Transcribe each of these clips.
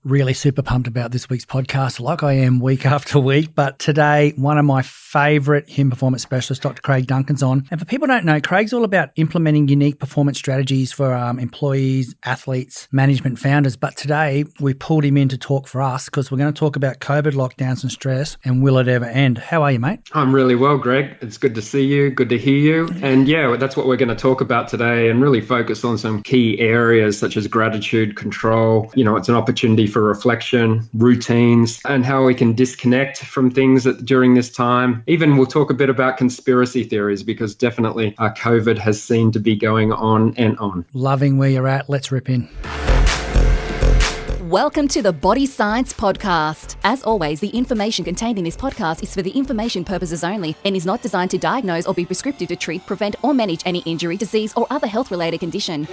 Really super pumped about this week's podcast, like I am week after week. But today, one of my favourite human performance specialists, Dr Craig Duncan's on. And for people who don't know, Craig's all about implementing unique performance strategies for employees, athletes, management, founders. But today, we pulled him in to talk for us because we're going to talk about COVID lockdowns and stress and will it ever end? How are you, mate? I'm really well, Greg. It's good to see you, good to hear you. And yeah, that's what we're going to talk about today and really focus on some key areas such as gratitude, control. It's an opportunity for reflection, routines, and how we can disconnect from things during this time. Even we'll talk a bit about conspiracy theories because definitely COVID has seemed to be going on and on. Loving where you're at. Let's rip in. Welcome to the Body Science Podcast. As always, the information contained in this podcast is for the information purposes only and is not designed to diagnose or be prescriptive to treat, prevent, or manage any injury, disease, or other health-related condition.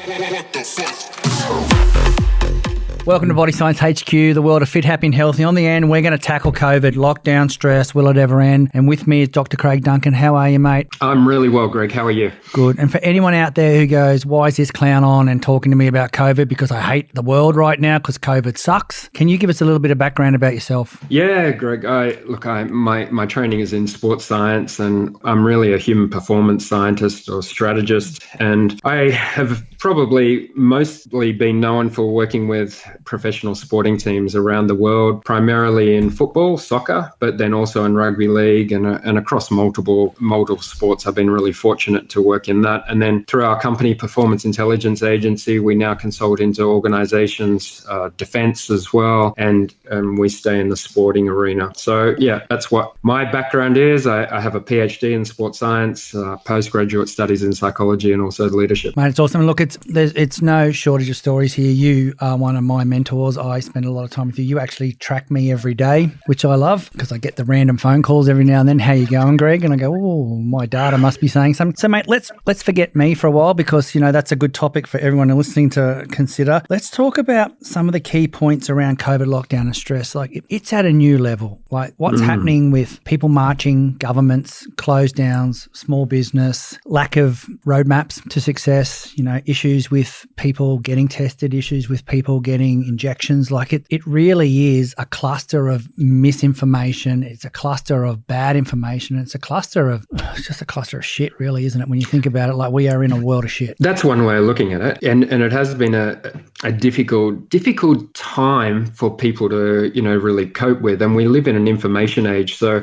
Welcome to Body Science HQ, the world of fit, happy and healthy. On the end, we're going to tackle COVID, lockdown, stress, will it ever end? And with me is Dr. Craig Duncan. How are you, mate? I'm really well, Greg. How are you? Good. And for anyone out there who goes, why is this clown on and talking to me about COVID? Because I hate the world right now because COVID sucks. Can you give us a little bit of background about yourself? Yeah, Greg. My training is in sports science and I'm really a human performance scientist or strategist. And I have probably mostly been known for working with professional sporting teams around the world, primarily in football, soccer, but then also in rugby league and across multiple sports. I've been really fortunate to work in that. And then through our company, Performance Intelligence Agency, we now consult into organizations, defense as well, and we stay in the sporting arena. So yeah, that's what my background is. I have a PhD in sports science, postgraduate studies in psychology and also leadership. Mate, it's awesome. Look, it's no shortage of stories here. You are one of my mentors. I spend a lot of time with you. You actually track me every day, which I love because I get the random phone calls every now and then. How you going, Greg? And I go, oh, my data must be saying something. So, mate, let's forget me for a while because, that's a good topic for everyone listening to consider. Let's talk about some of the key points around COVID lockdown and stress. Like, it's at a new level. Like, what's happening with people marching, governments, close downs, small business, lack of roadmaps to success, issues with people getting tested, issues with people getting injections. Like it really is a cluster of misinformation. It's a cluster of bad information. It's just a cluster of shit, really, isn't it? When you think about it, like we are in a world of shit. That's one way of looking at it. And it has been a difficult time for people to, really cope with. And we live in an information age. So,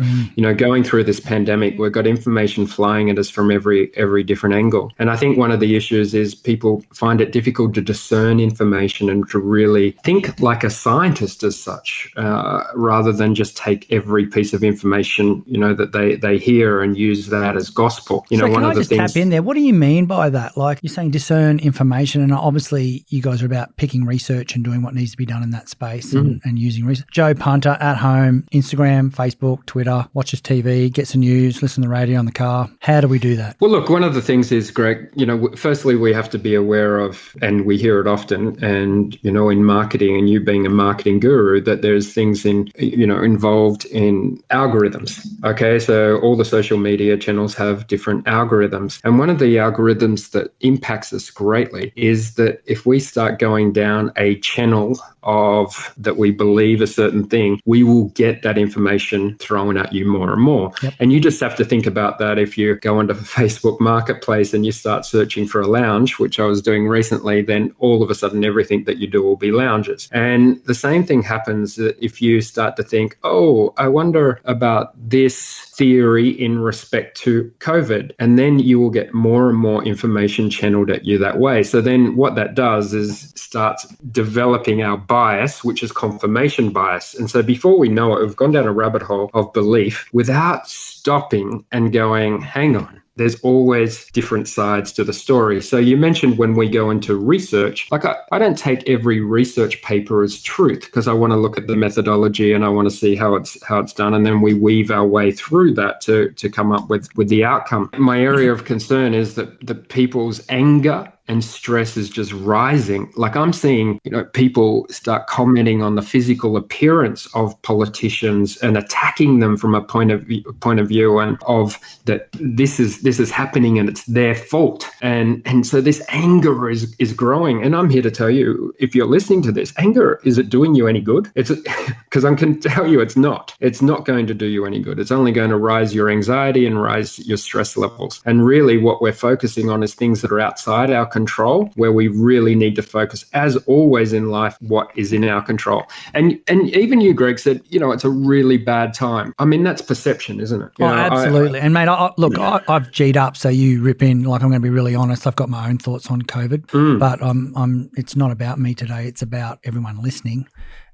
going through this pandemic, we've got information flying at us from every different angle. And I think one of the issues is people find it difficult to discern information and to really think like a scientist as such, rather than just take every piece of information, that they hear and use that as gospel. So can I just tap in there? What do you mean by that? Like you're saying discern information, and obviously you guys are about picking research and doing what needs to be done in that space and using research. Joe Punter at home, Instagram, Facebook, Twitter, watches TV, gets the news, listens to the radio on the car. How do we do that? Well, look, one of the things is, Greg, firstly, we have to be aware of, and we hear it often, and, in marketing and you being a marketing guru, that there's things involved in algorithms. Okay. So all the social media channels have different algorithms. And one of the algorithms that impacts us greatly is that if we start going down a channel of that we believe a certain thing, we will get that information thrown at you more and more. Yep. And you just have to think about that if you go onto Facebook Marketplace and you start searching for a lounge, which I was doing recently, then all of a sudden everything that you do will be lounges. And the same thing happens if you start to think, oh, I wonder about this theory in respect to COVID. And then you will get more and more information channeled at you that way. So then what that does is starts developing our bias, which is confirmation bias. And so before we know it, we've gone down a rabbit hole of belief without stopping and going, hang on. There's always different sides to the story. So you mentioned when we go into research, like I don't take every research paper as truth because I want to look at the methodology and I want to see how it's done. And then we weave our way through that to come up with the outcome. My area of concern is that the people's anger and stress is just rising. Like I'm seeing, people start commenting on the physical appearance of politicians and attacking them from a point of view and of that this is happening and it's their fault. And so this anger is growing. And I'm here to tell you, if you're listening to this, anger, is it doing you any good? It's because I can tell you it's not. It's not going to do you any good. It's only going to rise your anxiety and rise your stress levels. And really what we're focusing on is things that are outside our control, where we really need to focus, as always in life, what is in our control. And even you, Greg, said, it's a really bad time. I mean, that's perception, isn't it? Absolutely. And mate, I've G'd up, so you rip in. Like, I'm going to be really honest. I've got my own thoughts on COVID, but it's not about me today. It's about everyone listening.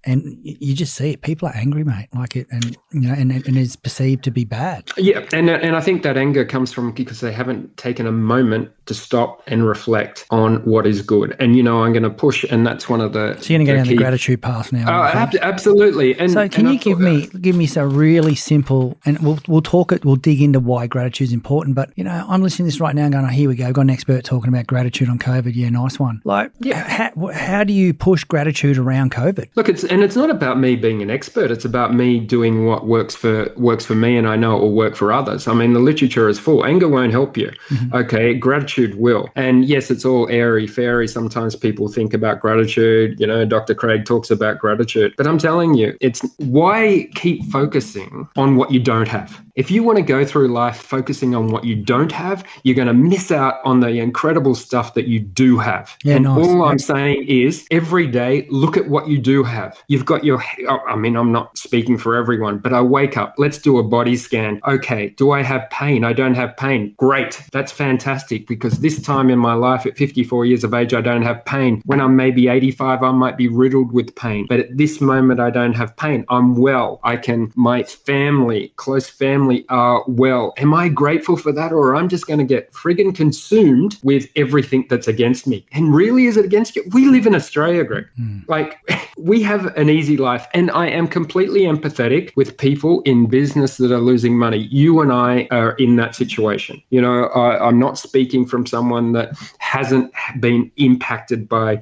And you just see it. People are angry, mate, like it, and and it's perceived to be bad. Yeah, and I think that anger comes from because they haven't taken a moment to stop and reflect on what is good. And I'm going to push, and that's one of the. So you're going to go down the gratitude path now. Absolutely. And so can you give me some really simple, and we'll talk it. We'll dig into why gratitude is important. But I'm listening to this right now, and going, here we go. I've got an expert talking about gratitude on COVID. Yeah, nice one. Like, how do you push gratitude around COVID? Look, it's not about me being an expert. It's about me doing what works for me, and I know it will work for others. I mean, the literature is full. Anger won't help you. Mm-hmm. Okay, gratitude will. And yes, it's all airy-fairy. Sometimes people think about gratitude. Dr. Craig talks about gratitude. But I'm telling you, it's why keep focusing on what you don't have. If you want to go through life focusing on what you don't have, you're going to miss out on the incredible stuff that you do have. Yeah, and nice. All I'm saying is every day, look at what you do have. You've got I'm not speaking for everyone, but I wake up, let's do a body scan. Okay, do I have pain? I don't have pain. Great. That's fantastic, because this time in my life at 54 years of age, I don't have pain. When I'm maybe 85, I might be riddled with pain. But at this moment, I don't have pain. I'm well. My close family are well. Am I grateful for that, or I'm just going to get friggin' consumed with everything that's against me? And really, is it against you? We live in Australia, Greg. Like, we have an easy life, and I am completely empathetic with people in business that are losing money. You and I are in that situation. I'm not speaking from someone that hasn't been impacted by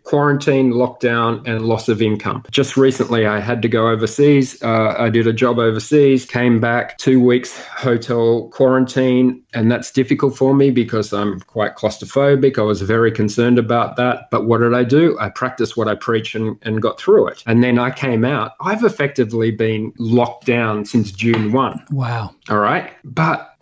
quarantine, lockdown, and loss of income. Just recently, I had to go overseas. I did a job overseas, came back, 2 weeks hotel quarantine, and that's difficult for me because I'm quite claustrophobic. I was very concerned about that. But what did I do? I practiced what I preach and got through it. And then I came out. I've effectively been locked down since June 1. Wow. All right. But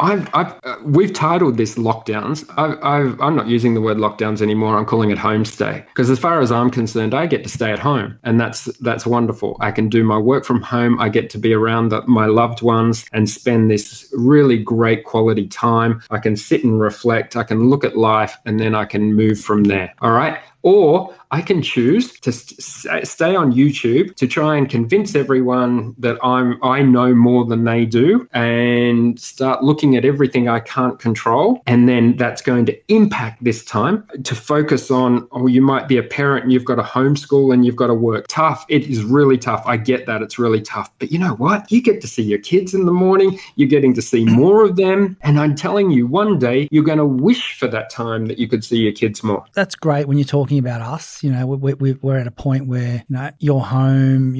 we've titled this lockdowns. I'm not using the word lockdowns anymore. I'm calling it homestay, because as far as I'm concerned, I get to stay at home, and that's wonderful. I can do my work from home. I get to be around my loved ones and spend this really great quality time. I can sit and reflect. I can look at life, and then I can move from there. All right. Or I can choose to stay on YouTube to try and convince everyone that I know more than they do, and start looking at everything I can't control. And then that's going to impact this time to focus on, you might be a parent and you've got to homeschool and you've got to work. Tough. It is really tough. I get that. It's really tough. But you know what? You get to see your kids in the morning. You're getting to see more of them. And I'm telling you, one day you're going to wish for that time that you could see your kids more. That's great when you're talking about us. We're at a point where you're home.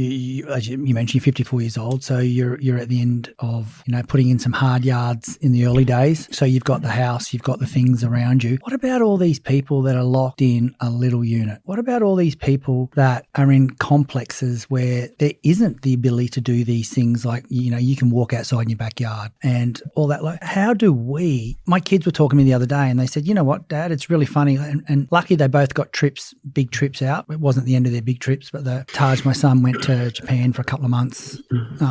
As you mentioned, you're 54 years old, so you're at the end of putting in some hard yards in the early days. So you've got the house, you've got the things around you. What about all these people that are locked in a little unit? What about all these people that are in complexes where there isn't the ability to do these things, like you can walk outside in your backyard and all that? Like, how do we? My kids were talking to me the other day, and they said, "You know what, Dad? It's really funny." And lucky they both got big trips out. It wasn't the end of their big trips, but Taj, my son, went to Japan for a couple of months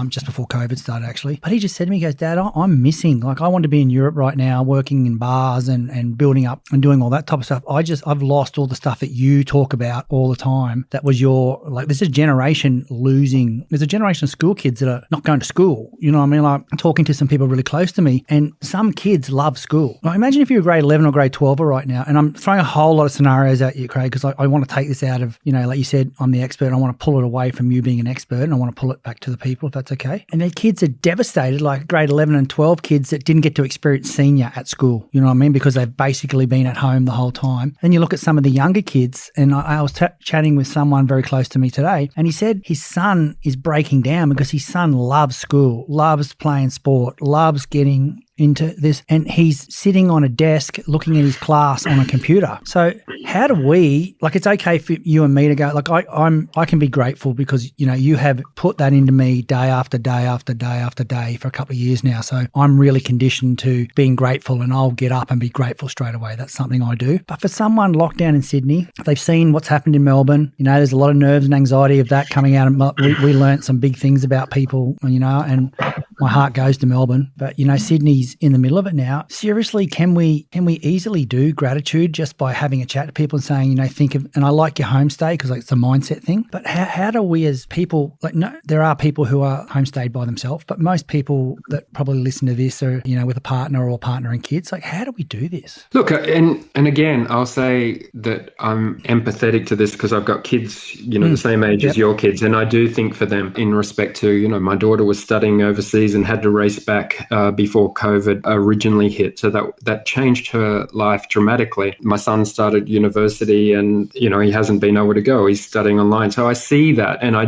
just before COVID started, actually. But he just said to me, he goes, "Dad, I'm missing. Like, I want to be in Europe right now, working in bars and building up and doing all that type of stuff. I've lost all the stuff that you talk about all the time. That was there's a generation losing. There's a generation of school kids that are not going to school. You know what I mean? Like, I'm talking to some people really close to me, and some kids love school. Like, imagine if you're grade 11 or grade 12 right now, and I'm throwing a whole lot of scenarios at you, Craig, because I want want to take this out of, like you said, I'm the expert. I want to pull it away from you being an expert, and I want to pull it back to the people, if that's okay. And their kids are devastated, like grade 11 and 12 kids that didn't get to experience senior at school, you know what I mean? Because they've basically been at home the whole time. Then you look at some of the younger kids, and I was chatting with someone very close to me today, and he said his son is breaking down because his son loves school, loves playing sport, loves getting into this, and he's sitting on a desk looking at his class on a computer. So how do we, like, it's okay for you and me to go, like, I can be grateful because, you have put that into me day after day after day after day for a couple of years now. So I'm really conditioned to being grateful, and I'll get up and be grateful straight away. That's something I do. But for someone locked down in Sydney, they've seen what's happened in Melbourne. There's a lot of nerves and anxiety of that coming out. We learnt some big things about people, and my heart goes to Melbourne. But, Sydney's in the middle of it now. Seriously, can we easily do gratitude just by having a chat to people and saying, think of, and I like your homestay because it's a mindset thing, but how do we as people, no, there are people who are homestayed by themselves, but most people that probably listen to this are, with a partner or partner and kids. Like, how do we do this? Look, and again, I'll say that I'm empathetic to this because I've got kids, the same age as your kids. And I do think for them in respect to, my daughter was studying overseas and had to race back before COVID originally hit. So that changed her life dramatically. My son started university and, he hasn't been able to go. He's studying online. So I see that. And I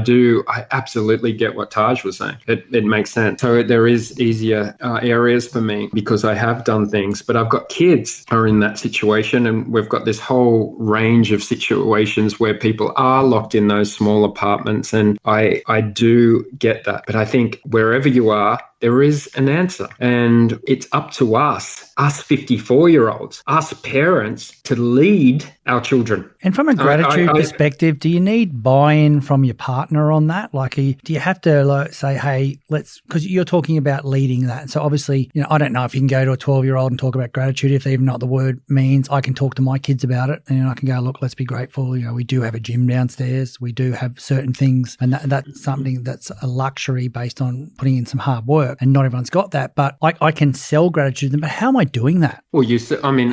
absolutely get what Taj was saying. It makes sense. So there is easier areas for me because I have done things, but I've got kids who are in that situation. And we've got this whole range of situations where people are locked in those small apartments. And I do get that. But I think wherever you are, there is an answer. And it's up to us 54-year-olds, us parents, to lead our children. And from a gratitude perspective, do you need buy-in from your partner on that? Like, do you have to say, hey, because you're talking about leading that. So obviously, I don't know if you can go to a 12-year-old and talk about gratitude if they even know what the word means. I can talk to my kids about it, and I can go, look, let's be grateful. We do have a gym downstairs. We do have certain things, and that's something that's a luxury based on putting in some hard work. And not everyone's got that, but I can sell gratitude to them. But how am I doing that? Well,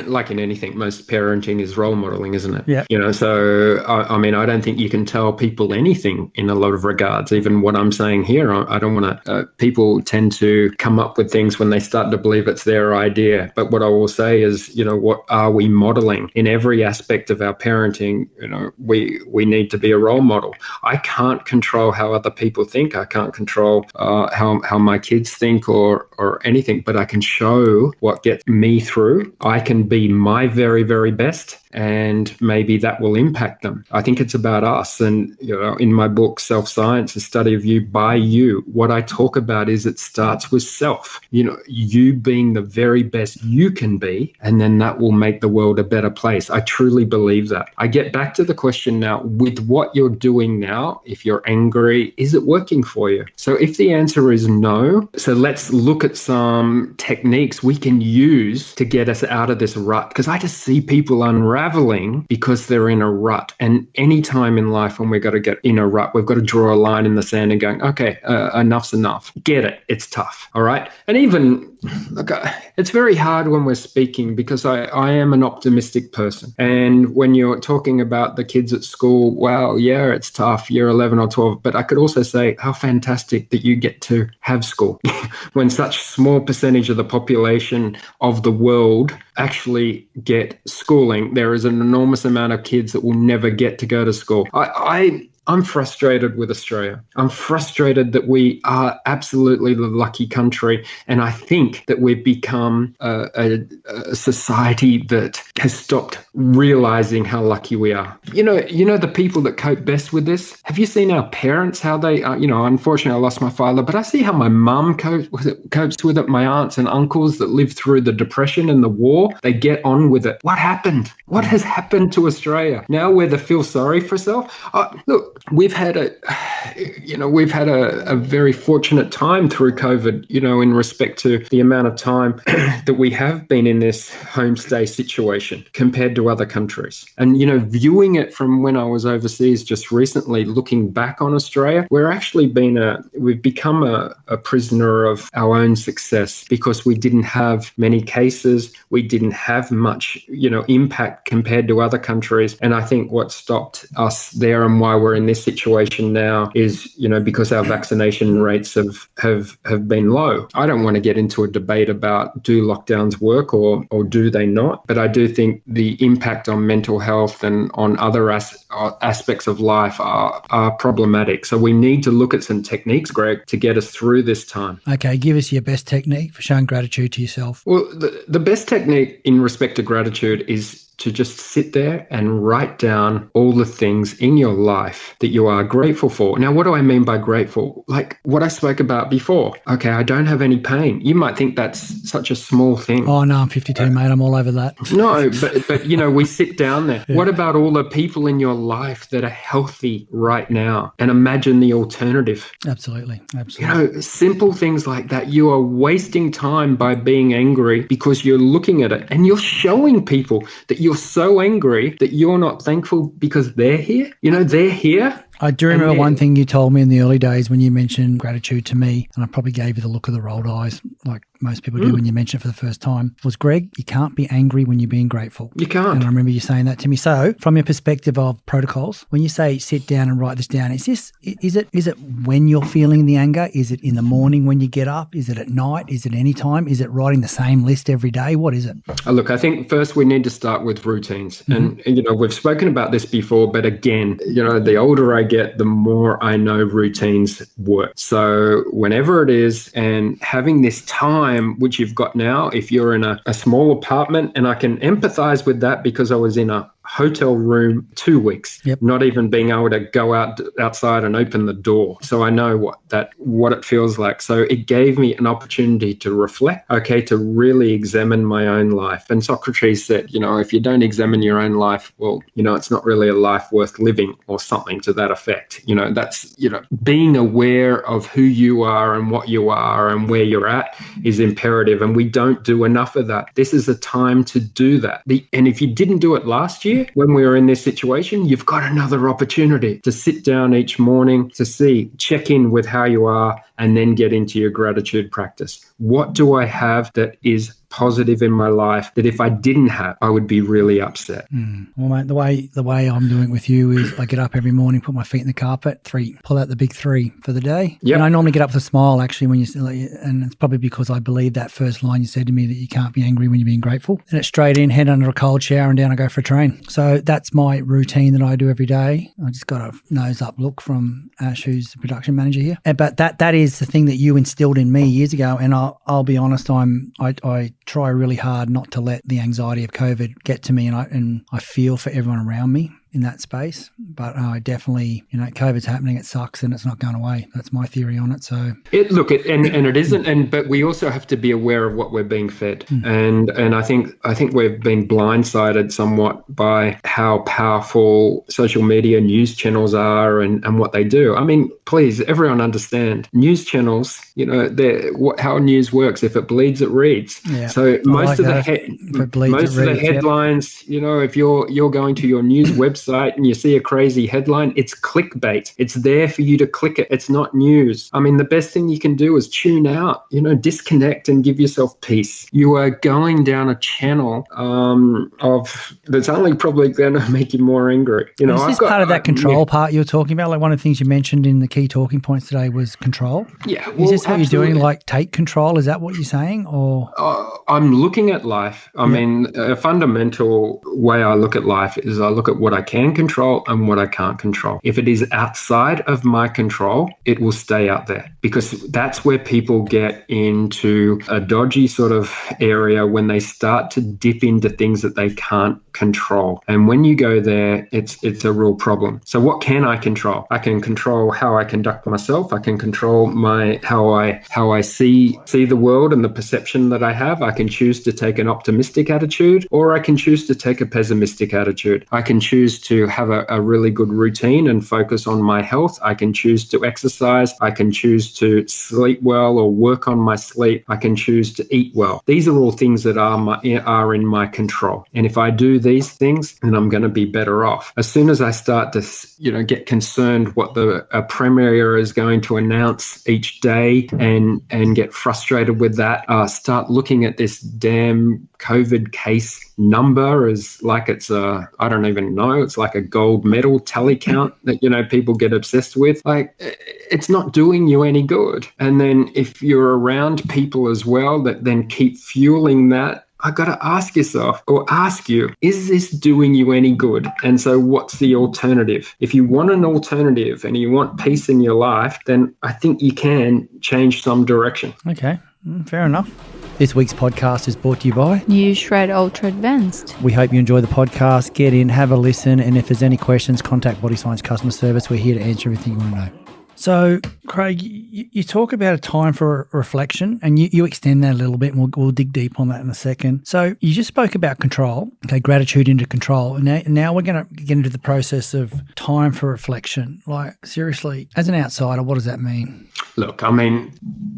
like in anything, most parenting is role modeling, isn't it? Yeah. So I don't think you can tell people anything in a lot of regards. Even what I'm saying here, I don't want to. People tend to come up with things when they start to believe it's their idea. But what I will say is, what are we modeling in every aspect of our parenting? We need to be a role model. I can't control how other people think. I can't control how my kids think or anything, but I can show what gets me through. I can be my very, very best, and maybe that will impact them. I think it's about us. And, in my book, Self-Science, A Study of You by You, what I talk about is it starts with self, you being the very best you can be, and then that will make the world a better place. I truly believe that. I get back to the question now, with what you're doing now, if you're angry, is it working for you? So if the answer is no, so let's look at some techniques we can use to get us out of this rut, because I just see people unraveling because they're in a rut. And any time in life when we've got to get in a rut, we've got to draw a line in the sand and going, okay, enough's enough. Get it. It's tough. All right. And even, look, it's very hard when we're speaking because I am an optimistic person. And when you're talking about the kids at school, well, yeah, it's tough. You're 11 or 12. But I could also say how fantastic that you get to have school when such small percentage of the population of the world actually get schooling. There is an enormous amount of kids that will never get to go to school. I'm frustrated with Australia. I'm frustrated that we are absolutely the lucky country. And I think that we've become a society that has stopped realizing how lucky we are. The people that cope best with this, have you seen our parents, how they, unfortunately I lost my father, but I see how my mum copes with it, my aunts and uncles that lived through the Depression and the war, they get on with it. What happened? What has happened to Australia? Now we're the feel sorry for self. Look, we've had we've had a very fortunate time through COVID, in respect to the amount of time that we have been in this homestay situation compared to other countries. And, viewing it from when I was overseas just recently, looking back on Australia, we've become a prisoner of our own success because we didn't have many cases. We didn't have much, impact compared to other countries. And I think what stopped us there and why we're in this situation now is, because our vaccination rates have been low. I don't want to get into a debate about do lockdowns work or do they not, but I do think the impact on mental health and on other aspects of life are problematic. So we need to look at some techniques, Greg, to get us through this time. Okay, give us your best technique for showing gratitude to yourself. Well, the best technique in respect to gratitude is to just sit there and write down all the things in your life that you are grateful for. Now, what do I mean by grateful? Like what I spoke about before. Okay, I don't have any pain. You might think that's such a small thing. Oh, no, I'm 52, mate. I'm all over that. No, but we sit down there. Yeah. What about all the people in your life that are healthy right now? And imagine the alternative. Absolutely. Simple things like that. You are wasting time by being angry because you're looking at it and you're showing people that you're so angry that you're not thankful because they're here. They're here. I do remember one thing you told me in the early days when you mentioned gratitude to me, and I probably gave you the look of the rolled eyes like most people do when you mention it for the first time, was, Greg, you can't be angry when you're being grateful. You can't. And I remember you saying that to me. So from your perspective of protocols, when you say sit down and write this down, is it when you're feeling the anger? Is it in the morning when you get up? Is it at night? Is it any time? Is it writing the same list every day? What is it? Look, I think first we need to start with routines. Mm-hmm. And, we've spoken about this before, but again, the older I get, the more I know routines work. So whenever it is, and having this time, which you've got now, if you're in a small apartment, and I can empathize with that because I was in a hotel room 2 weeks, not even being able to go outside and open the door. So I know what it feels like. So it gave me an opportunity to reflect, to really examine my own life. And Socrates said, if you don't examine your own life, well, it's not really a life worth living, or something to that effect. That's, being aware of who you are and what you are and where you're at is imperative. And we don't do enough of that. This is a time to do that. And if you didn't do it last year, when we were in this situation, you've got another opportunity to sit down each morning, to check in with how you are, and then get into your gratitude practice. What do I have that is positive in my life that if I didn't have, I would be really upset? Well, mate, the way I'm doing it with you is I get up every morning, put my feet in the carpet, pull out the big 3 for the day. Yep. And I normally get up with a smile, actually, and it's probably because I believe that first line you said to me, that you can't be angry when you're being grateful. And it's straight in, head under a cold shower, and down I go for a train. So that's my routine that I do every day. I just got a nose up look from Ash, who's the production manager here. But that is the thing that you instilled in me years ago. And I'll be honest, I try really hard not to let the anxiety of COVID get to me, and I feel for everyone around me in that space. But I definitely, COVID's happening, it sucks, and it's not going away. That's my theory on it. So it isn't, but we also have to be aware of what we're being fed. And I think we've been blindsided somewhat by how powerful social media news channels are and what they do. I mean, please, everyone understand, news channels, how news works. If it bleeds, it reads. Yeah. So most of the headlines, if you're going to your news website and you see a crazy headline, it's clickbait. It's there for you to click it. It's not news. I mean, the best thing you can do is tune out, disconnect and give yourself peace. You are going down a channel that's only probably going to make you more angry. Is this part of that control part you were talking about? Like one of the things you mentioned in the key talking points today was control. Yeah. Is this what you're doing? Like take control? Is that what you're saying? Or I'm looking at life. I mean, a fundamental way I look at life is I look at what I can control and what I can't control. If it is outside of my control, it will stay out there, because that's where people get into a dodgy sort of area when they start to dip into things that they can't control. And when you go there, it's a real problem. So what can I control? I can control how I conduct myself. I can control how I see the world and the perception that I have. I can choose to take an optimistic attitude, or I can choose to take a pessimistic attitude. I can choose to have a really good routine and focus on my health. I can choose to exercise. I can choose to sleep well or work on my sleep. I can choose to eat well. These are all things that are in my control. And if I do these things, then I'm going to be better off. As soon as I start to, get concerned what a premier is going to announce each day and get frustrated with that, start looking at this damn COVID case number as like it's I don't even know, it's like a gold medal tally count that, people get obsessed with. Like, it's not doing you any good. And then if you're around people as well that then keep fueling that, I got to ask yourself or ask you, is this doing you any good? And so what's the alternative? If you want an alternative and you want peace in your life, then I think you can change some direction. Okay, fair enough. This week's podcast is brought to you by New Shred Ultra Advanced. We hope you enjoy the podcast. Get in, have a listen, and if there's any questions, contact Body Science Customer Service. We're here to answer everything you want to know. So, Craig, you talk about a time for reflection, and you extend that a little bit, and we'll dig deep on that in a second. So you just spoke about control, okay, gratitude into control. And now we're going to get into the process of time for reflection. Like, seriously, as an outsider, what does that mean? Look, I mean,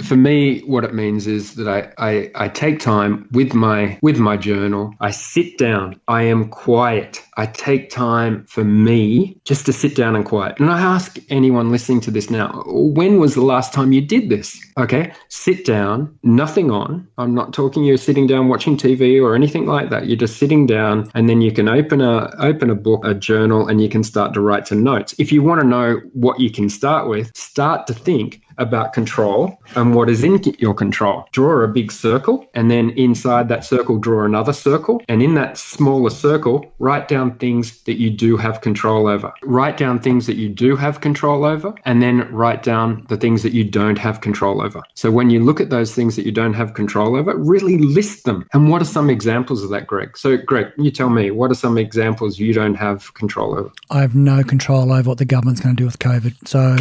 for me, what it means is that I take time with my journal. I sit down. I am quiet. I take time for me just to sit down and quiet. And I ask anyone listening to this now, when was the last time you did this? Okay, sit down, nothing on. I'm not talking you're sitting down watching TV or anything like that. You're just sitting down, and then you can open a book, a journal, and you can start to write some notes. If you want to know what you can start with, start to think about control and what is in your control. Draw a big circle, and then inside that circle, draw another circle. And in that smaller circle, write down things that you do have control over. Write down things that you do have control over, and then write down the things that you don't have control over. So when you look at those things that you don't have control over, really list them. And what are some examples of that, Greg? So, Greg, you tell me, what are some examples you don't have control over? I have no control over what the government's going to do with COVID. So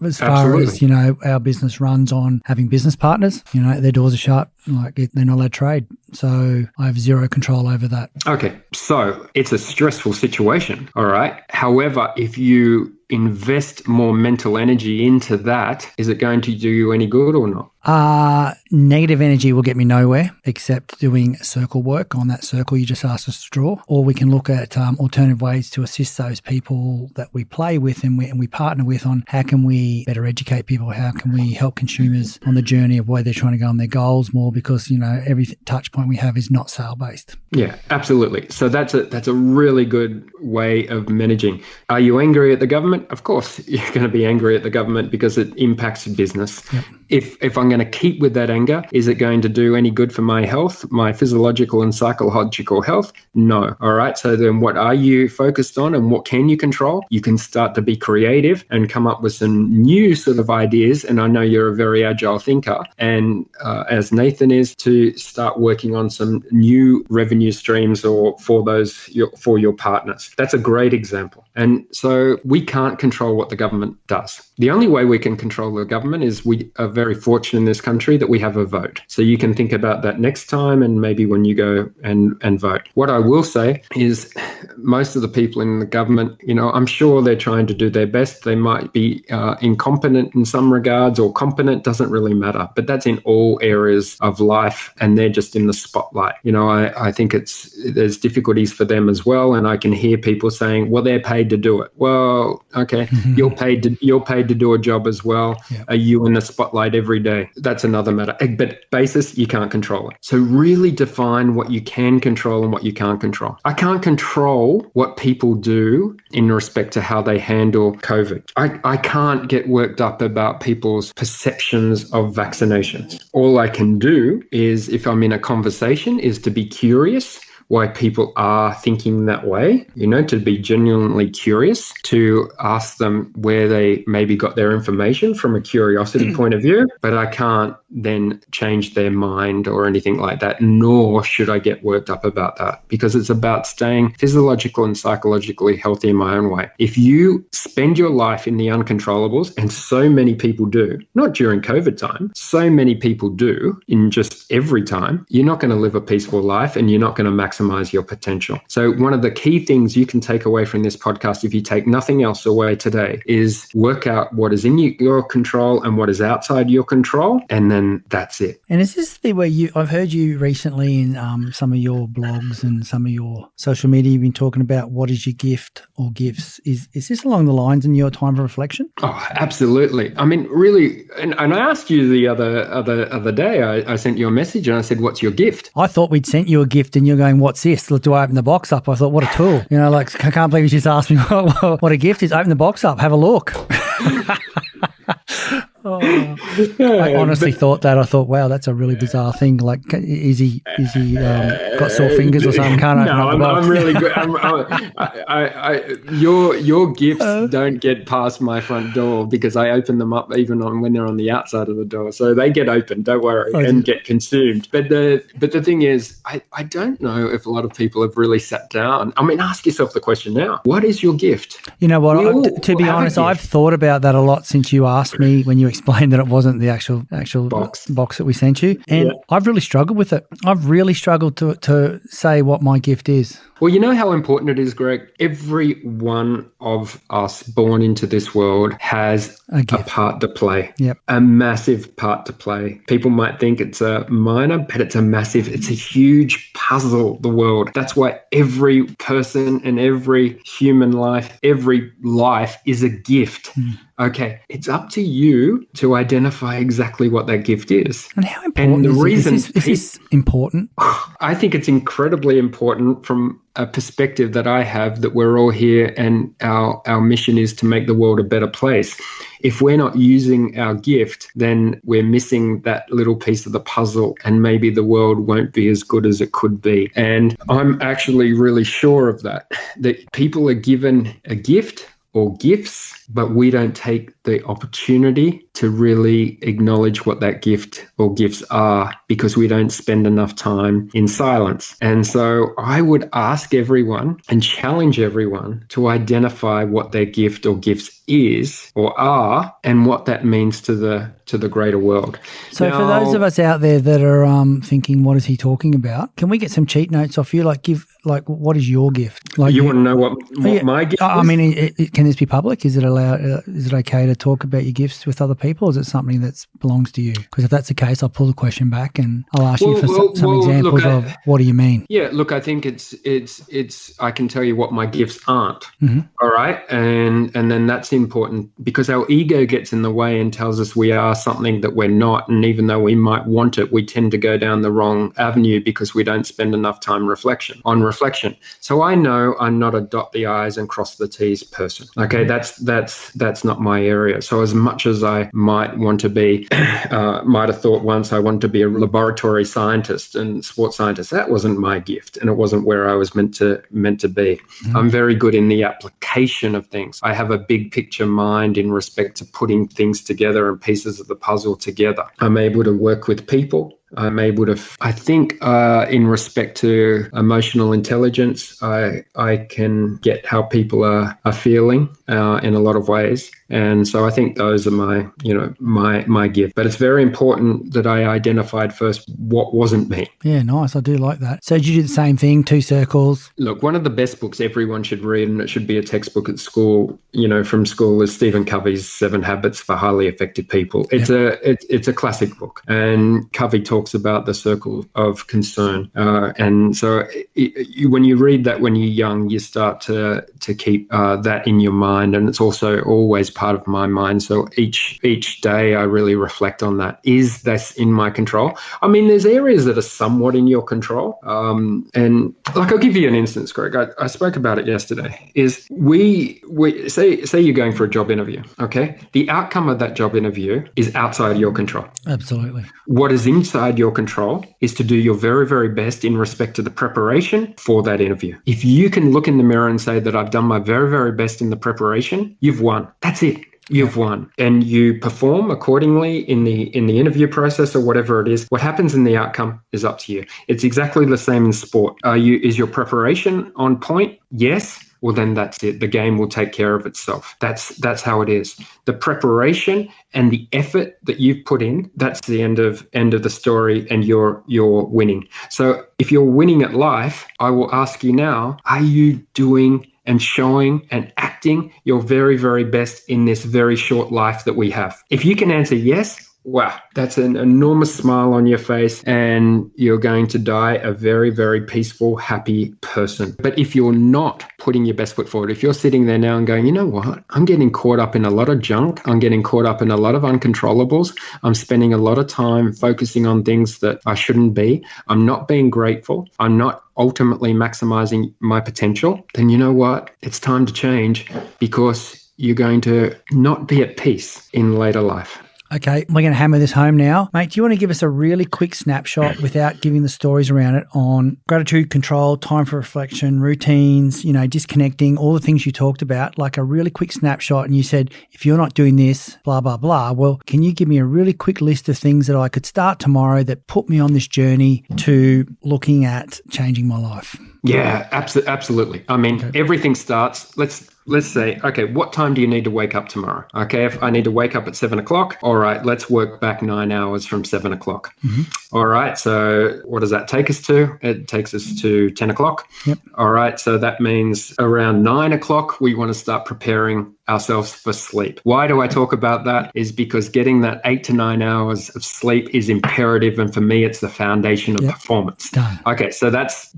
as far as, our business runs on having business partners, their doors are shut, like they're not allowed to trade. So I have zero control over that. Okay, so it's a stressful situation, all right? However, if you invest more mental energy into that, is it going to do you any good or not? Negative energy will get me nowhere except doing circle work on that circle you just asked us to draw. Or we can look at alternative ways to assist those people that we play with and we partner with on how can we better educate people, how can we help consumers on the journey of where they're trying to go on their goals more, because, every touch point we have is not sale-based. Yeah, absolutely. So that's a really good way of managing. Are you angry at the government? Of course, you're going to be angry at the government because it impacts business. Yep. If I'm going to keep with that anger, is it going to do any good for my health, my physiological and psychological health? No. All right. So then what are you focused on and what can you control? You can start to be creative and come up with some new sort of ideas. And I know you're a very agile thinker. And as Nathan is, to start working on some new revenue streams or for your partners. That's a great example. And so we can't control what the government does. The only way we can control the government is we are very fortunate in this country that we have a vote. So you can think about that next time and maybe when you go and vote. What I will say is most of the people in the government, I'm sure they're trying to do their best. They might be incompetent in some regards or competent, doesn't really matter. But that's in all areas of life and they're just in the spotlight. I think there's difficulties for them as well. And I can hear people saying, well, they're paid to do it. Well, okay, you're paid to do a job as well. Yep. Are you in the spotlight every day? That's another matter. But basis, you can't control it. So really define what you can control and what you can't control. I can't control what people do in respect to how they handle COVID. I can't get worked up about people's perceptions of vaccinations. All I can do is, if I'm in a conversation, is to be curious why people are thinking that way, to be genuinely curious, to ask them where they maybe got their information from a curiosity point of view, but I can't then change their mind or anything like that, nor should I get worked up about that, because it's about staying physiological and psychologically healthy in my own way. If you spend your life in the uncontrollables, and so many people do, not during COVID time, so many people do in just every time, you're not going to live a peaceful life and you're not going to maximize maximize your potential. So one of the key things you can take away from this podcast, if you take nothing else away today, is work out what is in your control and what is outside your control, and then that's it. And is this the way I've heard you recently in some of your blogs and some of your social media, you've been talking about what is your gift or gifts. Is this along the lines in your time of reflection? Oh, absolutely. I mean, really, and I asked you the other day, I sent you a message and I said, what's your gift? I thought we'd sent you a gift and you're going, what's this? Do I open the box up? I thought, what a tool. Like, I can't believe you just asked me what a gift is. Open the box up, have a look. I honestly thought that. I thought, wow, that's a really bizarre thing. Like, is he got sore fingers or something? Can't open up the box. I'm really good. Your gifts don't get past my front door because I open them up even when they're on the outside of the door. So they get open, don't worry, and get consumed. But the thing is, I don't know if a lot of people have really sat down. I mean, ask yourself the question now. What is your gift? You know what? To be honest, I've thought about that a lot since you asked me when you explained that it wasn't the actual box that we sent you. And I've really struggled with it. I've really struggled to say what my gift is. Well, you know how important it is, Greg? Every one of us born into this world has a part to play. Yep. A massive part to play. People might think it's a minor, but it's a huge puzzle, the world. That's why every person and every human life, every life is a gift. Okay, it's up to you to identify exactly what that gift is. And how important is this important? I think it's incredibly important from a perspective that I have, that we're all here and our mission is to make the world a better place. If we're not using our gift, then we're missing that little piece of the puzzle, and maybe the world won't be as good as it could be. And I'm actually really sure of that people are given a gift or gifts, but we don't take the opportunity to really acknowledge what that gift or gifts are because we don't spend enough time in silence. And so I would ask everyone and challenge everyone to identify what their gift or gifts is or are and what that means to the greater world. So now, for those of us out there that are thinking, what is he talking about? Can we get some cheat notes off you? What is your gift? Like, you want to know what my gift is? I mean, can this be public? Is it allowed? Is it okay to talk about your gifts with other people? Or is it something that belongs to you? Because if that's the case, I'll pull the question back and I'll ask you for some examples of what do you mean? Yeah, look, I think it's. I can tell you what my gifts aren't. Mm-hmm. All right, and then that's important because our ego gets in the way and tells us we are something that we're not, and even though we might want it, we tend to go down the wrong avenue because we don't spend enough time on reflection. So I know I'm not a dot the I's and cross the T's person. Okay, that's not my area. So as much as I might want to be, might have thought once I wanted to be a laboratory scientist and sports scientist, that wasn't my gift, and it wasn't where I was meant to be. Mm-hmm. I'm very good in the application of things. I have a big picture mind in respect to putting things together and pieces of the puzzle together. I'm able to work with people. I'm able to, I think, in respect to emotional intelligence, I can get how people are feeling in a lot of ways. And so I think those are my gift. But it's very important that I identified first what wasn't me. Yeah, nice. I do like that. So did you do the same thing, 2 circles? Look, one of the best books everyone should read, and it should be a textbook at school, from school, is Stephen Covey's 7 Habits for Highly Effective People. It's a classic book. And Covey talks about the circle of concern. And so when you read that when you're young, you start to keep that in your mind. And it's also always part of my mind. So each day I really reflect on that. Is this in my control? I mean, there's areas that are somewhat in your control. And like, I'll give you an instance, Greg. I spoke about it yesterday. Is we say you're going for a job interview, okay? The outcome of that job interview is outside your control. Absolutely. What is inside your control is to do your very, very best in respect to the preparation for that interview. If you can look in the mirror and say that I've done my very, very best in the preparation, you've won. That's it. You've won. And you perform accordingly in the interview process or whatever it is. What happens in the outcome is up to you. It's exactly the same in sport. Is your preparation on point? Yes. well, then that's it. The game will take care of itself. That's how it is. The preparation and the effort that you've put in, that's the end of the story, and you're winning. So if you're winning at life, I will ask you now, are you doing and showing and acting your very, very best in this very short life that we have? If you can answer yes, wow, that's an enormous smile on your face, and you're going to die a very, very peaceful, happy person. But if you're not putting your best foot forward, if you're sitting there now and going, you know what, I'm getting caught up in a lot of junk, I'm getting caught up in a lot of uncontrollables, I'm spending a lot of time focusing on things that I shouldn't be, I'm not being grateful, I'm not ultimately maximizing my potential, then you know what, it's time to change, because you're going to not be at peace in later life. Okay, we're going to hammer this home now. Mate, do you want to give us a really quick snapshot without giving the stories around it on gratitude, control, time for reflection, routines, disconnecting, all the things you talked about, like a really quick snapshot? And you said, if you're not doing this, blah, blah, blah. Well, can you give me a really quick list of things that I could start tomorrow that put me on this journey to looking at changing my life? Yeah, absolutely. I mean, Everything starts, let's say, okay, what time do you need to wake up tomorrow? Okay, if I need to wake up at 7 o'clock, all right, let's work back 9 hours from 7 o'clock. Mm-hmm. All right, so what does that take us to? It takes us to 10 o'clock. Yep. All right, so that means around 9 o'clock, we want to start preparing ourselves for sleep. Why do I talk about that? Is because getting that 8 to 9 hours of sleep is imperative, and for me, it's the foundation of performance. Done. Okay, so that's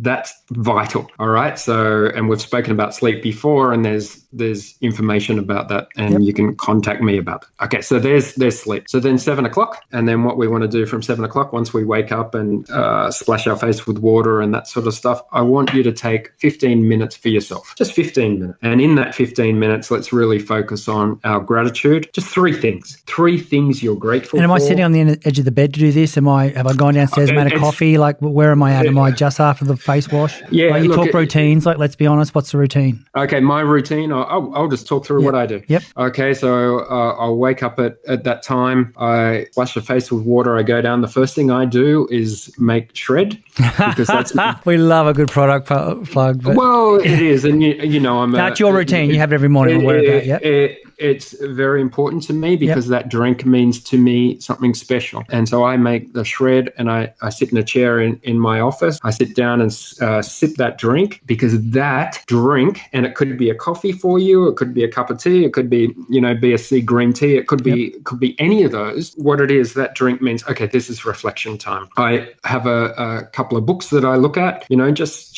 vital. All right, so, and we've spoken about sleep before, and there's information about that, and you can contact me about it. Okay, so there's sleep. So then 7 o'clock, and then what we want to do from 7 o'clock, once we wake up and splash our face with water and that sort of stuff, I want you to take 15 minutes for yourself, just 15 minutes. And in that 15 minutes, let's really focus on our gratitude. Just three things you're grateful for. And am I sitting on the edge of the bed to do this? Have I gone downstairs, made a coffee? Like, where am I at? Am I just after the face wash? Yeah. Like, you talk routines. Like, let's be honest, what's the routine? Okay, my routine, I'll just talk through what I do. Yep. Okay, so I'll wake up at that time. I wash the face with water. I go down. The first thing I do is make shred, because that's we love a good product plug. But well, it is, and I'm. That's your routine. You have it every morning. It's very important to me, because that drink means to me something special. And so I make the shred, and I sit in a chair in my office. I sit down and sip that drink, because that drink, and it could be a coffee for you, it could be a cup of tea, it could be, BSC green tea, it could be any of those. What it is, that drink means, okay, this is reflection time. I have a couple of books that I look at, just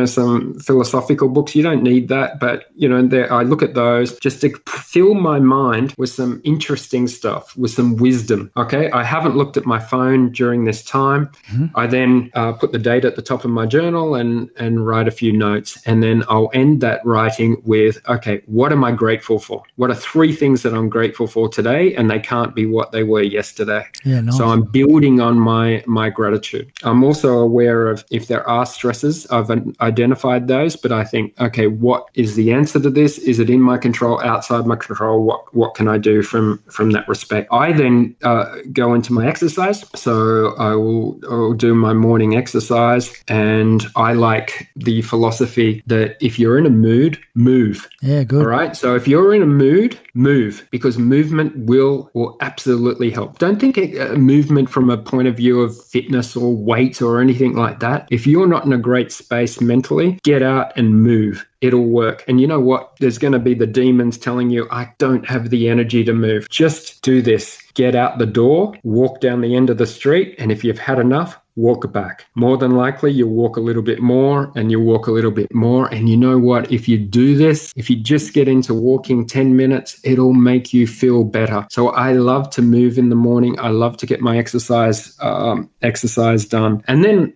some philosophical books. You don't need that, but, I look at those just to fill my mind with some interesting stuff, with some wisdom. Okay, I haven't looked at my phone during this time. Mm-hmm. I then put the date at the top of my journal and write a few notes, and then I'll end that writing with, okay, what am I grateful for? What are 3 things that I'm grateful for today, and they can't be what they were yesterday? Yeah, nice. So I'm building on my gratitude. I'm also aware of if there are stresses. I've identified those, but I think, okay, what is the answer to this? Is it in my control, outside my control? What can I do from that respect? I then go into my exercise. So I'll do my morning exercise, and I like the philosophy that if you're in a mood, move. Yeah, good. All right. So if you're in a mood, move, because movement will absolutely help. Don't think a movement from a point of view of fitness or weight or anything like that. If you're not in a great space mentally, get out and move. It'll work. And you know what? There's going to be the demons telling you, I don't have the energy to move. Just do this. Get out the door, walk down the end of the street, and if you've had enough, walk back. More than likely, you'll walk a little bit more, and you'll walk a little bit more. And you know what? If you do this, if you just get into walking 10 minutes, it'll make you feel better. So I love to move in the morning. I love to get my exercise done. And then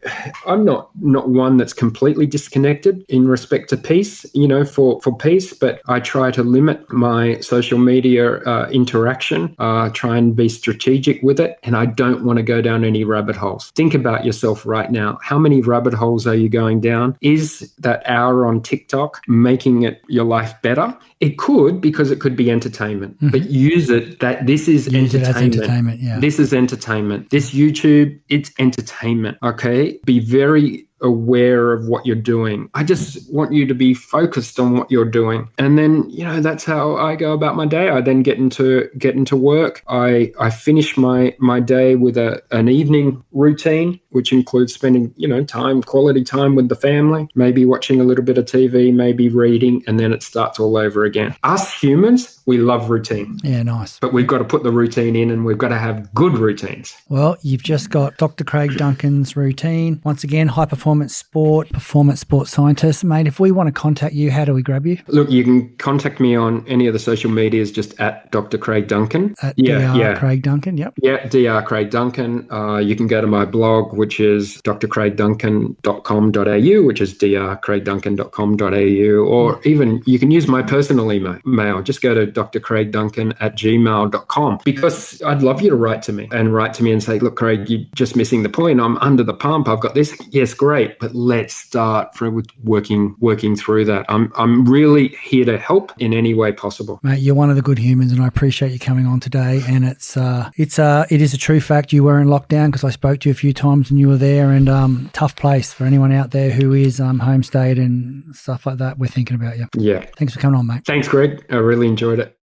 I'm not one that's completely disconnected in respect to peace, for peace, but I try to limit my social media interaction, try and be strategic with it. And I don't want to go down any rabbit holes. Think about yourself right now. How many rabbit holes are you going down? Is that hour on TikTok making it your life better? It could, because it could be entertainment, but use it that this is entertainment. Yeah. This is entertainment. This YouTube, it's entertainment. Okay. Be very aware of what you're doing. I just want you to be focused on what you're doing. And then, that's how I go about my day. I then get into work. I finish my day with an evening routine, which includes spending, quality time with the family, maybe watching a little bit of TV, maybe reading, and then it starts all over again. Us humans, we love routine. Yeah, nice. But we've got to put the routine in, and we've got to have good routines. Well, you've just got Dr. Craig Duncan's routine. Once again, high performance sports scientist. Mate, if we want to contact you, how do we grab you? Look, you can contact me on any of the social medias, just at Dr. Craig Duncan. At Dr. Craig Duncan, yep. Yeah, Dr. Craig Duncan. You can go to my blog, which is drcraigduncan.com.au, which is drcraigduncan.com.au, or even you can use my personal email. Just go to drcraigduncan@gmail.com, because I'd love you to write to me and say, look, Craig, you're just missing the point. I'm under the pump. I've got this. Yes, great. But let's start with working through that. I'm really here to help in any way possible. Mate, you're one of the good humans, and I appreciate you coming on today. And it is a true fact. You were in lockdown, because I spoke to you a few times and you were there, and tough place for anyone out there who is homestayed and stuff like that. We're thinking about you. Yeah. Thanks for coming on, mate. Thanks, Greg. I really enjoyed it.